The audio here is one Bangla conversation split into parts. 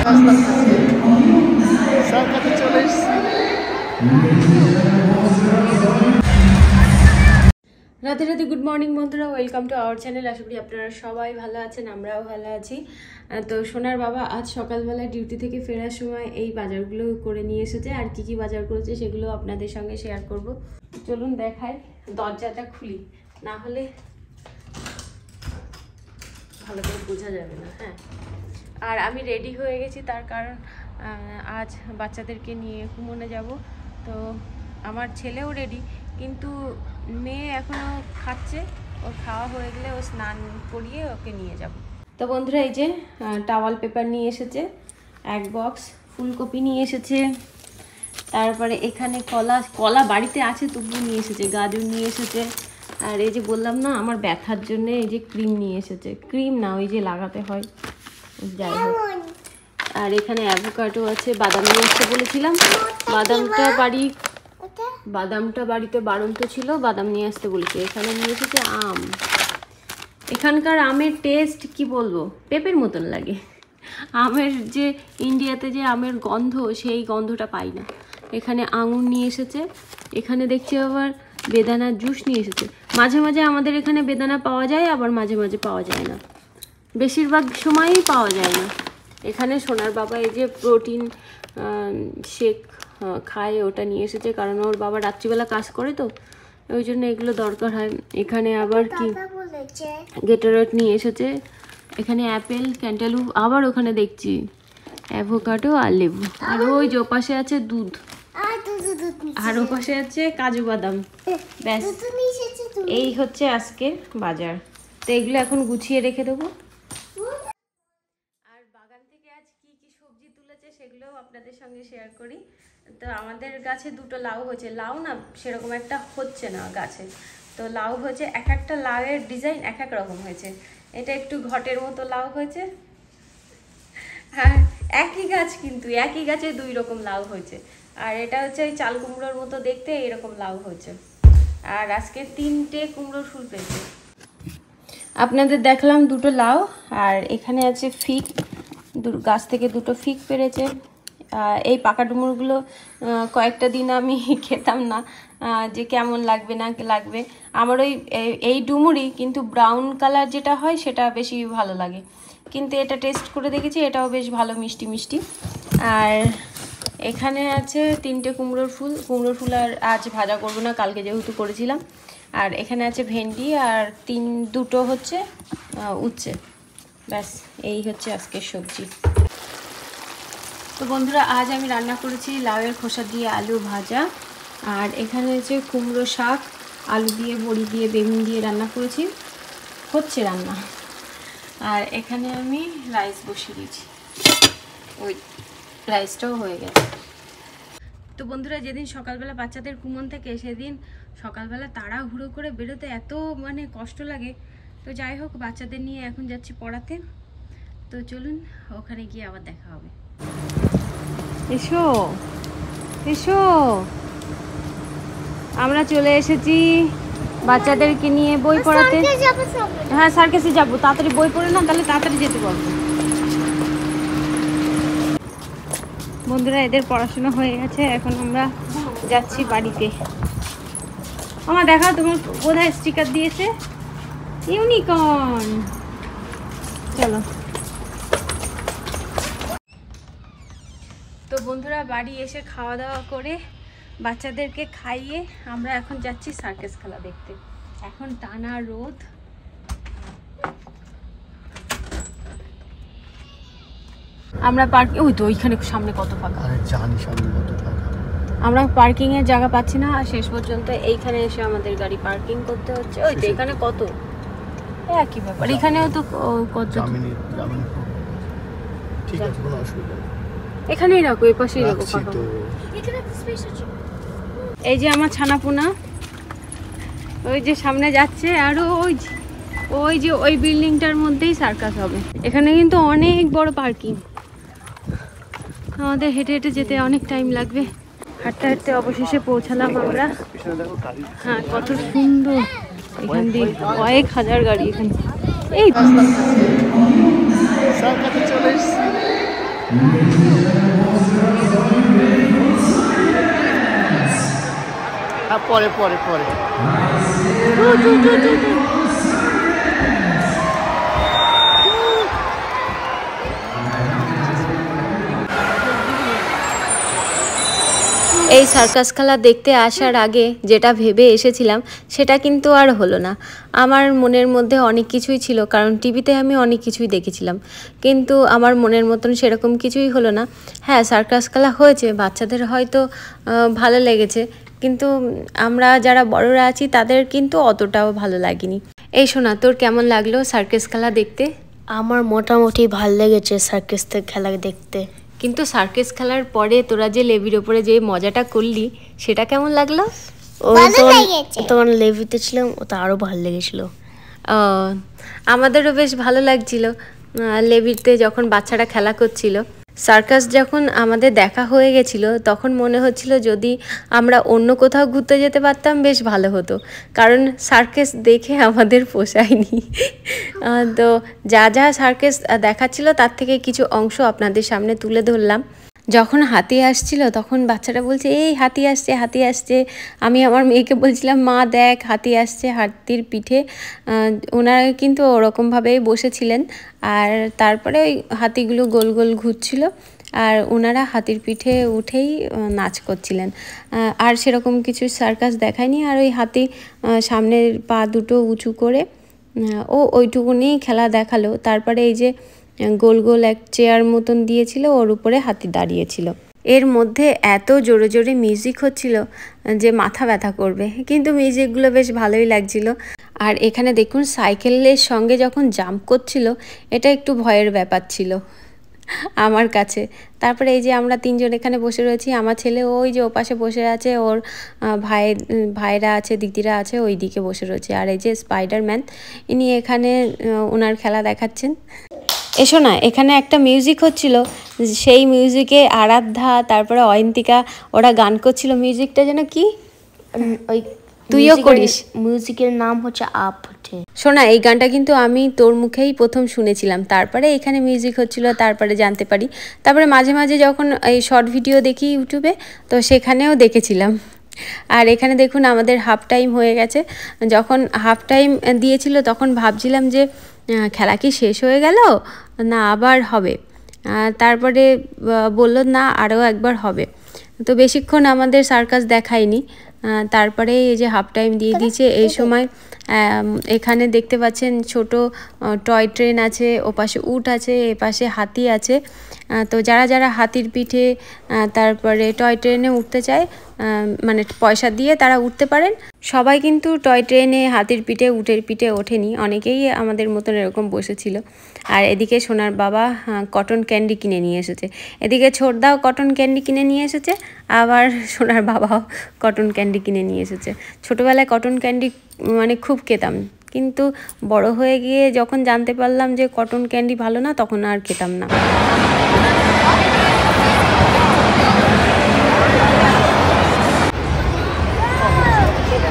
রাতে রাতে গুড মর্নিং বন্ধুরা, ওয়েলকাম টু আওয়ার চ্যানেল। আশা করি আপনারা সবাই ভালো আছেন, আমরাও ভালো আছি। তো সোনার বাবা আজ সকালবেলা ডিউটি থেকে ফেরার সময় এই বাজারগুলো করে নিয়ে এসেছে। আর কি কি বাজার করেছে সেগুলো আপনাদের সঙ্গে শেয়ার করব। চলুন দেখাই, দরজাটা খুলি, না হলে ভালো করে বোঝা যাবে না। হ্যাঁ, আর আমি রেডি হয়ে গেছি, তার কারণ আজ বাচ্চাদেরকে নিয়ে কুমনে যাব। তো আমার ছেলেও রেডি, কিন্তু মেয়ে এখনও খাচ্ছে। ওর খাওয়া হয়ে গেলে ও স্নান করিয়ে ওকে নিয়ে যাব। তো বন্ধুরা, এই যে টাওয়াল পেপার নিয়ে এসেছে, এক বক্স ফুলকপি নিয়ে এসেছে, তারপরে এখানে কলা বাড়িতে আছে তবু নিয়ে এসেছে, গাজর নিয়ে এসেছে। আর এই যে বললাম না আমার ব্যথার জন্য এই যে ক্রিম নিয়ে এসেছে, ক্রিম না ওই যে লাগাতে হয়, যাই হোক। আর এখানে অ্যাভোকাডো আছে, বাদাম নিয়ে আসতে বলেছিলাম, বাদামটা বাড়িতে বাড়ন্ত ছিল, বাদাম নিয়ে আসতে বলেছি। এখানে নিয়ে এসেছে আম। এখানকার আমের টেস্ট কি বলবো, পেঁপের মতন লাগে। আমের যে ইন্ডিয়াতে যে আমের গন্ধ, সেই গন্ধটা পাই না। এখানে আঙুর নিয়ে এসেছে, এখানে দেখছি আবার বেদানার জুস নিয়ে এসেছে। মাঝে মাঝে আমাদের এখানে বেদানা পাওয়া যায়, আবার মাঝে মাঝে পাওয়া যায় না, বেশিরভাগ সময়ই পাওয়া যায় না। এখানে সোনার বাবা এই যে প্রোটিন শেক খায়, ওটা নিয়ে এসেছে, কারণ ওর বাবা রাত্রিবেলা কাজ করে, তো ওই জন্য এগুলো দরকার হয়। এখানে আবার কি গেটারেট নিয়ে এসেছে, এখানে অ্যাপেল, ক্যান্টালুপ, আবার ওখানে দেখছি অ্যাভোকাডো আর লেবু। আর ওই যে পাশে আছে দুধ, আর ও পাশে আছে কাজু বাদাম। ব্যাস, এই হচ্ছে আজকে বাজার। তো এগুলো এখন গুছিয়ে রেখে দেবো। আর বাগান থেকে আজ কি কি সবজি তুলেছে সেগুলোও আপনাদের সঙ্গে শেয়ার করি। তো আমাদের গাছে দুটো লাউ হয়েছে, লাউ না সেরকম একটা হচ্ছে না গাছে, তো লাউ হয়েছে, এক একটা লাউয়ের ডিজাইন এক এক রকম হয়েছে। এটা একটু ঘটের মতো লাউ হয়েছে, হ্যাঁ একই গাছ, কিন্তু একই গাছে দুই রকম লাউ হয়েছে। আর এটা হচ্ছে ওই চাল কুমড়োর মতো দেখতে, এরকম লাউ হয়েছে। আর আজকে 3টে কুমড়োর ফুল পেয়েছে। আপনাদের দেখলাম দুটো লাউ, আর এখানে আছে ফিগ, গাছ থেকে দুটো ফিগ পেরেছে। এই পাকা ডুমুরগুলো কয়েকটা দিন আমি খেতাম না, যে কেমন লাগবে না লাগবে। আমার এই ডুমুরই, কিন্তু ব্রাউন কালার যেটা হয় সেটা বেশি ভালো লাগে। কিন্তু এটা টেস্ট করে দেখেছি, এটাও বেশ ভালো মিষ্টি মিষ্টি। আর এখানে আছে 3টে কুমড়োর ফুল, আর আজ ভাজা করবো না, কালকে যেহেতু করেছিলাম। আর এখানে আছে ভেন্ডি, আর দুটো হচ্ছে উচ্ছে। ব্যাস, এই হচ্ছে আজকের সবজি। তো বন্ধুরা, আজ আমি রান্না করেছি লাউয়ের খোসা দিয়ে আলু ভাজা। আর এখানে হচ্ছে কুমড়ো শাক, আলু দিয়ে, বড়ি দিয়ে, বেগুন দিয়ে রান্না করেছি, হচ্ছে রান্না। আর এখানে আমি রাইস বসিয়ে দিয়েছি, ওই রাইসটাও হয়ে গেছে। তো বন্ধুরা, যেদিন সকালবেলা বাচ্চাদের কুমন থেকে, সেদিন সকালবেলা তাড়াহুড়ো করে বেরোতে এত কষ্ট লাগে। তো যাই হোক, বাচ্চাদের নিয়ে এখন যাচ্ছি পড়াতে। তো চলুন, ওখানে গিয়ে আবার দেখা হবে। এসো এসো, আমরা চলে এসেছি বাচ্চাদেরকে নিয়ে বই পড়াতে। হ্যাঁ, সার্কাসে যাবো, তাড়াতাড়ি বই পড়ে না, তাহলে তাড়াতাড়ি যেতে পারবো। বন্ধুরা, এদের পড়াশোনা হয়ে গেছে, এখন আমরা যাচ্ছি বাড়িতে। আমার দেখা, তোমার বোধহয় স্টিকার দিয়েছে ইউনিকর্ন। চলো। তো বন্ধুরা, বাড়ি এসে খাওয়া দাওয়া করে বাচ্চাদেরকে খাইয়ে আমরা এখন যাচ্ছি সার্কাস খেলা দেখতে। এখন টানা রোদ, আমরা পার্কিং, ওই তো ওইখানে সামনে কত ফাঁকা, আমরা পার্কিং এর জায়গা পাচ্ছি না। শেষ পর্যন্ত এইখানে এসে আমাদের গাড়ি পার্কিং করতে হচ্ছে। ওই তো এখানে কত, একই ব্যাপার, এখানেও তো কত। এখানেই রাখো, এই পাশেই রাখো ফাঁকা। এই যে আমার ছানাপোনা ওই যে সামনে যাচ্ছে, আর ওই যে ওই বিল্ডিংটার মধ্যেই সার্কাস হবে। এখানে কিন্তু অনেক বড় পার্কিং, আমাদের হেঁটে হেঁটে যেতে অনেক টাইম লাগবে। হাঁটতে হাঁটতে অবশেষে পৌঁছালাম আমরা। হ্যাঁ, কত সুন্দর, এখান দিয়ে কয়েক হাজার গাড়ি। এখানে এই পরে পরে পরে এই সার্কাস খেলা দেখতে আসার আগে যেটা ভেবে এসেছিলাম সেটা কিন্তু আর হলো না। আমার মনের মধ্যে অনেক কিছুই ছিল, কারণ টিভিতে আমি অনেক কিছুই দেখেছিলাম, কিন্তু আমার মনের মতন সেরকম কিছুই হলো না। হ্যাঁ, সার্কাস খেলা হয়েছে, বাচ্চাদের হয়তো ভালো লেগেছে, কিন্তু আমরা যারা বড়রা আছি তাদের কিন্তু অতটাও ভালো লাগেনি। এই শোনা, তোর কেমন লাগলো সার্কাস খেলা দেখতে? আমার মোটামুটি ভাল লেগেছে সার্কাস খেলা দেখতে। কিন্তু সার্কাস খেলার পরে তোরা যে লেভির ওপরে যে মজাটা করলি সেটা কেমন লাগলো? তখন লেভিতে ছিলাম, ওটা আরও ভালো লেগেছিল। আমাদেরও বেশ ভালো লাগছিল লেভিতে যখন বাচ্চারা খেলা করছিল। সার্কাস যখন আমাদের দেখা হয়ে গেছিল তখন মনে হচ্ছিল যদি আমরা অন্য কোথাও ঘুরতে যেতে পারতাম বেশ ভালো হতো, কারণ সার্কাস দেখে আমাদের পোষায়নি। তো যা যা সার্কাস দেখাচ্ছিল তার থেকে কিছু অংশ আপনাদের সামনে তুলে ধরলাম। যখন হাতি আসছিল তখন বাচ্চারা বলছে এই হাতি আসছে, হাতি আসছে। আমি আমার মেয়েকে বলছিলাম মা দেখ হাতি আসছে, হাতির পিঠে। ওনারা কিন্তু ওরকমভাবেই বসেছিলেন, আর তারপরে ওই হাতিগুলো গোল গোল ঘুরছিল, আর ওনারা হাতির পিঠে উঠেই নাচ করছিলেন। আর সেরকম কিছু সার্কাস দেখায়নি। আর ওই হাতি সামনের পা দুটো উঁচু করে ওইটুকুনি খেলা দেখালো। তারপরে এই যে গোল গোল এক চেয়ার মতন দিয়েছিল, ওর উপরে হাতি দাঁড়িয়েছিল। এর মধ্যে এত জোরে জোরে মিউজিক হচ্ছিল যে মাথা ব্যথা করবে, কিন্তু মিউজিকগুলো বেশ ভালোই লাগছিল। আর এখানে দেখুন সাইকেলের সঙ্গে যখন জাম্প করছিল, এটা একটু ভয়ের ব্যাপার ছিল আমার কাছে। তারপরে এই যে আমরা তিনজন এখানে বসে রয়েছি, আমার ছেলে ওই যে ওপাশে বসে আছে, ওর ভাইরা আছে, দিদিরা আছে, ওই দিকে বসে রয়েছে। আর এই যে স্পাইডারম্যান, ইনি এখানে ওনার খেলা দেখাচ্ছেন। এসো না, এখানে একটা মিউজিক হচ্ছিল, সেই মিউজিকে আরাধ্যা তারপরে অয়ন্তিকা ওরা গান করছিল। মিউজিকটা যেন কি, ওই তুইও করিস? মিউজিকের নাম হচ্ছে আপ ওঠে। শোনা, এই গানটা কিন্তু আমি তোর মুখেই প্রথম শুনেছিলাম, তারপরে এখানে মিউজিক হচ্ছিল, তারপরে জানতে পারি। তারপরে মাঝে মাঝে যখন এই শর্ট ভিডিও দেখি ইউটিউবে, তো সেখানেও দেখেছিলাম। আর এখানে দেখুন আমাদের হাফ টাইম হয়ে গেছে। যখন হাফ টাইম দিয়েছিল তখন ভাবছিলাম যে খেলা কি শেষ হয়ে গেল না আবার হবে। তারপরে বলল না আরও একবার হবে। তো বেশিক্ষণ আমাদের সার্কাস দেখায়নি। তারপরে এই যে হাফ টাইম দিয়ে দিয়েছে। এই সময় এখানে দেখতে পাচ্ছেন ছোট টয় ট্রেন আছে, ওপাশে উট আছে, এপাশে হাতি আছে। তো যারা যারা হাতির পিঠে তারপরে টয় ট্রেনে উঠতে চায়, মানে পয়সা দিয়ে তারা উঠতে পারেন। সবাই কিন্তু টয় ট্রেনে, হাতির পিঠে, উটের পিঠে ওঠেনি, অনেকেই আমাদের মতন এরকম বসেছিল। আর এদিকে সোনার বাবা কটন ক্যান্ডি কিনে নিয়ে এসেছে, এদিকে ছোটদাও কটন ক্যান্ডি কিনে নিয়ে এসেছে, আবার সোনার বাবাও কটন ক্যান্ডি কিনে নিয়ে এসেছে। ছোটোবেলায় কটন ক্যান্ডি মানে খুব খেতাম, কিন্তু বড় হয়ে গিয়ে যখন জানতে পারলাম যে কটন ক্যান্ডি ভালো না, তখন আর খেতাম না।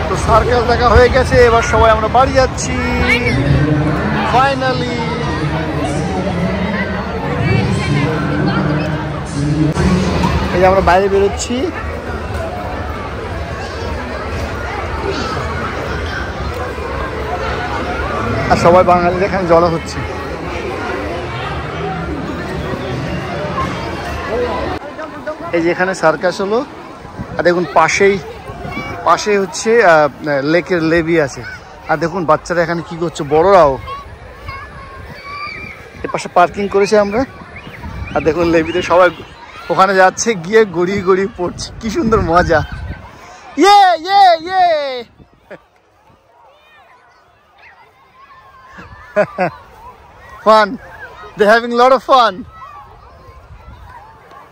তো সার্কাস দেখা হয়ে গেছে, এবার সবাই আমরা বাড়ি যাচ্ছি ফাইনালি। এই যে আমরা বাইরে বেরোচ্ছি, আর সবাই বাঙালিরা এখানে জড়ো হচ্ছে। এই যে এখানে সার্কাস হলো, আর দেখুন পাশে হচ্ছে লেকের লেভি আছে। আর দেখুন বাচ্চারা এখানে কি করছে, বড়রাও এর পাশে পার্কিং করেছে আমরা। আর দেখুন লেভিতে সবাই ওখানে যাচ্ছে, গিয়ে গড়িয়ে গড়িয়ে পড়ছে, কি সুন্দর মজা। ইয়ে ইয়ে ইয়ে fun, they're having a lot of fun.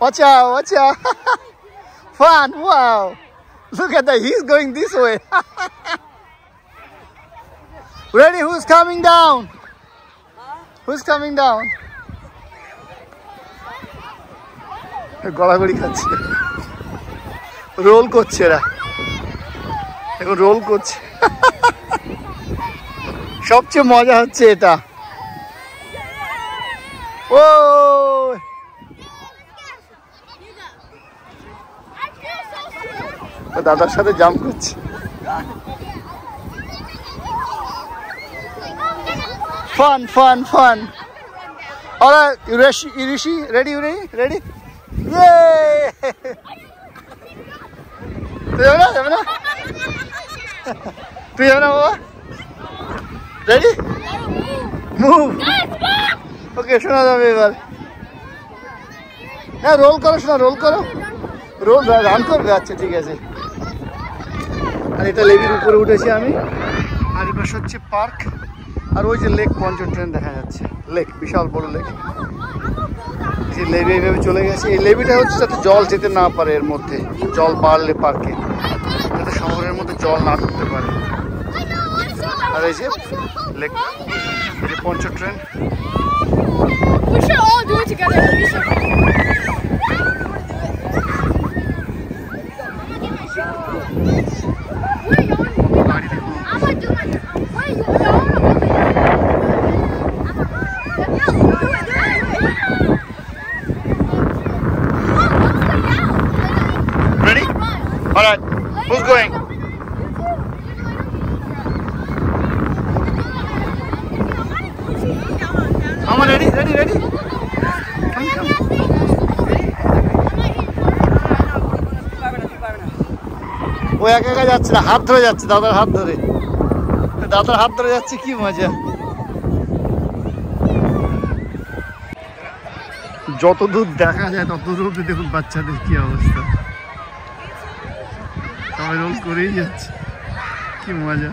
Watch out, watch out. Fun, wow, look at that, he's going this way. Ready, who's coming down? Who's coming down? গড়াগড়ি খাচ্ছে, রোল করছে এরা, এখন রোল করছে। সবচেয়ে মজা হচ্ছে এটা। ও দাদার সাথে জাম্প করছে। Fun fun fun. Alright, Rishi, ready? Yay! তুই যাবে না? বাবা? Ready? Move! Okay, শোনা যাবে এবার। হ্যাঁ, রোল করো, রান করবে। আচ্ছা, ঠিক আছে। আর এটা লেবির উপরে উঠেছি আমি। আর এই পাশে হচ্ছে পার্ক। আর ওই যে লেক পঞ্চম ট্রেন দেখা যাচ্ছে। লেক, বিশাল বড় লেক। এই লেবি এইভাবে চলে গেছে। এই লেবিটা হচ্ছে যাতে জল যেতে না পারে এর মধ্যে, জল বাড়লে পার্কে, যাতে শহরের মধ্যে জল না ঢুকতে পারে। আর এই যে লেক, এই যে পঞ্চ train. Ready? All right. Who's going? Mama, ready? Come. ও একা যাচ্ছে না, হাত ধরে যাচ্ছে, দাদার হাত ধরে যাচ্ছে। কি মজা! যত দূর দেখা যায় তত দূর দেখুন বাচ্চাদের কি অবস্থা, সবাই রোল করেই যাচ্ছে। কি মজা!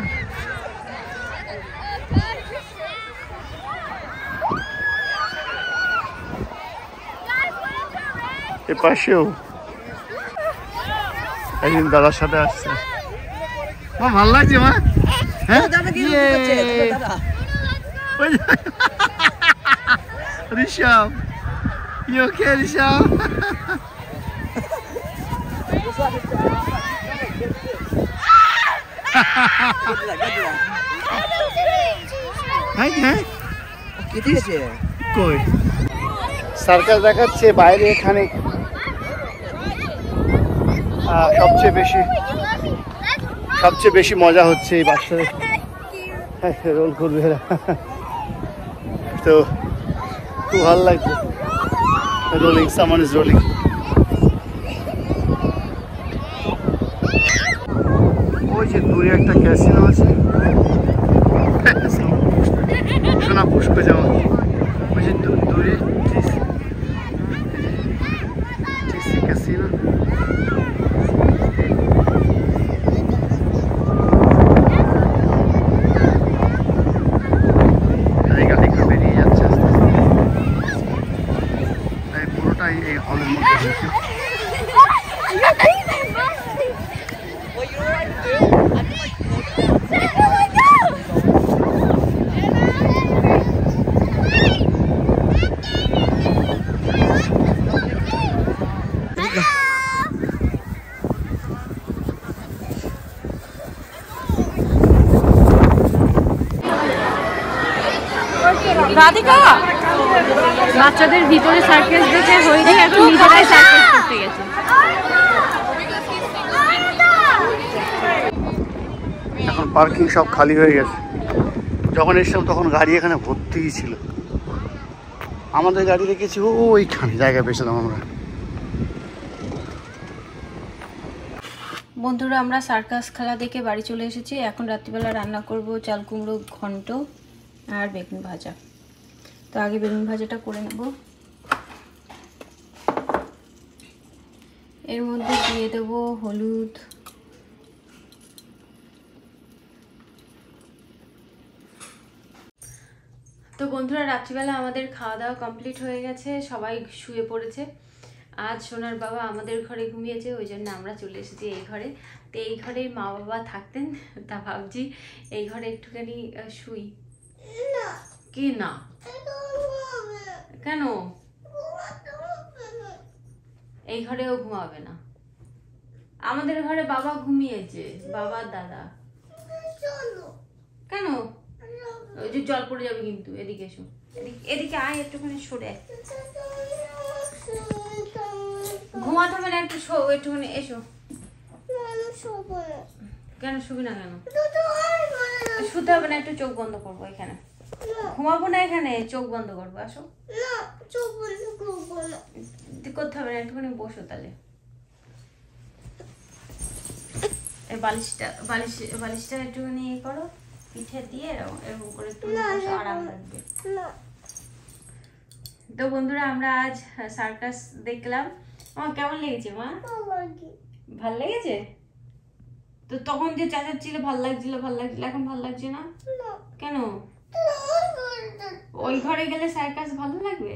এ পাশেও একদিন দাদার সাথে আসছে। মা, ভাল লাগছে মা? হ্যাঁ, ঋষভ, you okay, ঋষভ? কই সার্কাস দেখাচ্ছে বাইরে। এখানে সবচেয়ে বেশি মজা হচ্ছে এই বাচ্চাদের। রোল করবে এরা, তো খুব ভালো লাগছে। রোলিং, সামান ইজ রোলিং। ওই যে দূরে একটা ক্যাসিনো আছে, সোনা পুষ্প যাওয়া। ওই যে দূরে ক্যাসিনো। গাড়িগুলো বেরিয়ে যাচ্ছে আস্তে আস্তে। পুরোটাই এই হলের মধ্যে হয়েছে। রাধিকা বাচ্চাদের ভিতরে সার্কাস দেখে হয়ে এখন নিজেরাই সার্কাস করতে গেছে। এখন পার্কিং সব খালি হয়ে গেছে। যখন এসেছিলাম তখন গাড়ি এখানে ভর্তি ছিল। আমাদের গাড়ি রেখেছি ওইখানে, জায়গা পেয়েছিলাম আমরা। বন্ধুরা, আমরা সার্কাস খেলা দেখে বাড়ি চলে এসেছি। এখন রাত্রিবেলা রান্না করব চাল কুমড়ো ঘন্ট আর বেগুন ভাজা। তো আগে বেগুন ভাজাটা করে নেব। এর মধ্যে দিয়ে দেব হলুদ, তো বন্ধুরা রাত্রিবেলা আমাদের খাওয়া দাওয়া কমপ্লিট হয়ে গেছে, সবাই শুয়ে পড়েছে। আজ সোনার বাবা আমাদের ঘরে ঘুমিয়েছে, ওই জন্য আমরা চলে এসেছি এই ঘরে। তো এই ঘরে মা বাবা থাকতেন, তা ভাবছি এই ঘরে একটুখানি শুই। কি না কেন? এই ঘরেও ঘুমাবে না। আমাদের ঘরে বাবা ঘুমিয়েছে, বাবার দাদা। কেন? ওই যে জল পড়ে যাবে কিন্তু। এদিকে এসো, এদিকে আয়, একটুখানি সরে। ঘুমাতে হবে না, একটু একটুখানি এসো। কেন শুবি না কেন? শুতে হবে না, একটু চোখ বন্ধ করবো এখানে। ঘুমাবো না এখানে, চোখ বন্ধ করবো। আসো। করতে হবে না, একটুখানি বসো তাহলে। এই বালিশটা একটুখানি ইয়ে করো, পিঠে দিয়ে এরকম করে একটু আরাম লাগবে। তো বন্ধুরা, আমরা আজ সার্কাস দেখলাম। আমার কেমন লেগেছে মা? ভাল লেগেছে? তো তখন যে চেঁচাচ্ছিলে ভাল লাগছিল, এখন ভাল লাগছে না কেন? ওই ঘরে গেলে সার্কাস ভালো লাগবে?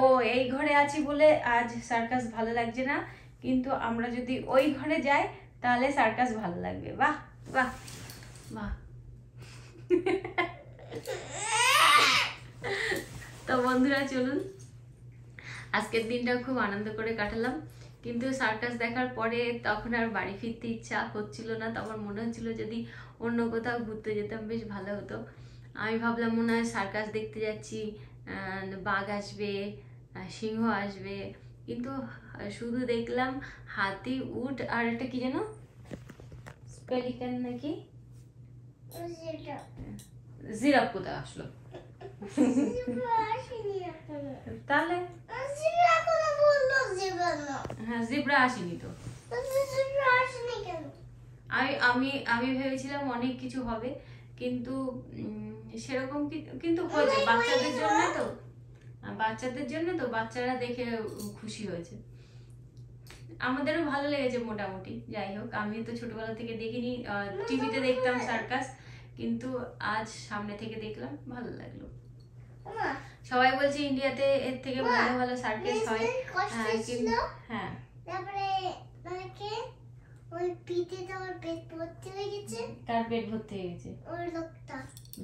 ও, এই ঘরে আছি বলে আজ সার্কাস ভালো লাগছে না, কিন্তু আমরা যদি ওই ঘরে যাই তাহলে সার্কাস ভালো লাগবে। বাহ বাহ বাহ। তো বন্ধুরা চলুন, আজকের দিনটা খুব আনন্দ করে কাটালাম, কিন্তু সার্কাস দেখার পরে তখন আর বাড়ি ফিরতে ইচ্ছা হচ্ছিল না। তখন মনে হচ্ছিল যদি অন্য কোথাও ঘুরতে যেতাম বেশ ভালো হতো। আমি ভাবলাম মনে হয় সার্কাস দেখতে যাচ্ছি, বাঘ আসবে, সিংহ আসবে, কিন্তু শুধু দেখলাম হাতি, উট আর একটা কি যেন পেলিকান নাকি, জিরাফ কোথায় আসলো? তাহলে হ্যাঁ, জিব্রা আসেনি তো। আমি ভেবেছিলাম অনেক কিছু হবে, কিন্তু সেরকম কিন্তু হয়েছে বাচ্চাদের জন্য তো বাচ্চারা দেখে খুশি হয়েছে। আমাদেরও ভালো লেগেছে মোটামুটি। যাই হোক, আমি তো ছোটবেলা থেকে দেখিনি, টিভিতে দেখতাম সার্কাস, কিন্তু আজ সামনে থেকে দেখলাম, ভালো লাগলো। সবাই বলছে ইন্ডিয়াতে এর থেকে ভালো ভালো সার্কাস হয়। হ্যাঁ, তারপরে ওই পিঠেতে ওর পেট ভর্তি হয়ে গেছে। কার পেট ভর্তি হয়ে গেছে? ওই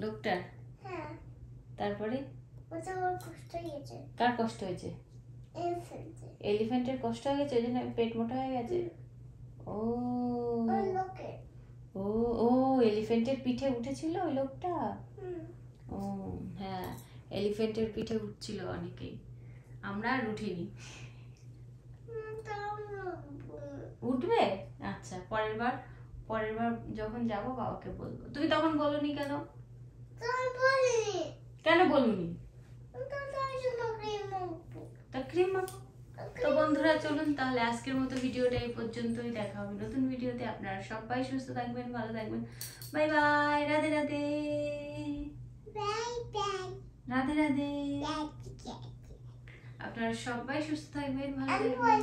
লোকটার। হ্যাঁ। তারপরে ওটা ওর কষ্ট হয়ে গেছে। কার কষ্ট হয়েছে? এলিফ্যান্টের কষ্ট হয়ে গেছে, ওই জন্য পেট মোটা হয়ে গেছে। ও ও ও, এলিফ্যান্টের পিঠে উঠেছিল ওই লোকটা। ও হ্যাঁ, এলিফ্যান্টের পিঠে উঠছিল অনেকেই, আমরা আর উঠিনি। উঠবে? আচ্ছা, পরের বার যখন যাবো বাবাকে বলবো। তুমি তখন বলনি কেন? কেন বলুনি? তা ক্রিম মাখো। তো বন্ধুরা চলুন তাহলে আজকের মতো ভিডিওটা এই পর্যন্তই। দেখা হবে নতুন ভিডিওতে। আপনারা সবাই সুস্থ থাকবেন, ভালো থাকবেন। Bye bye, Radhe Radhe. রাধে রাধে। আপনারা সবাই সুস্থ থাকবেন, ভালো থাকবেন।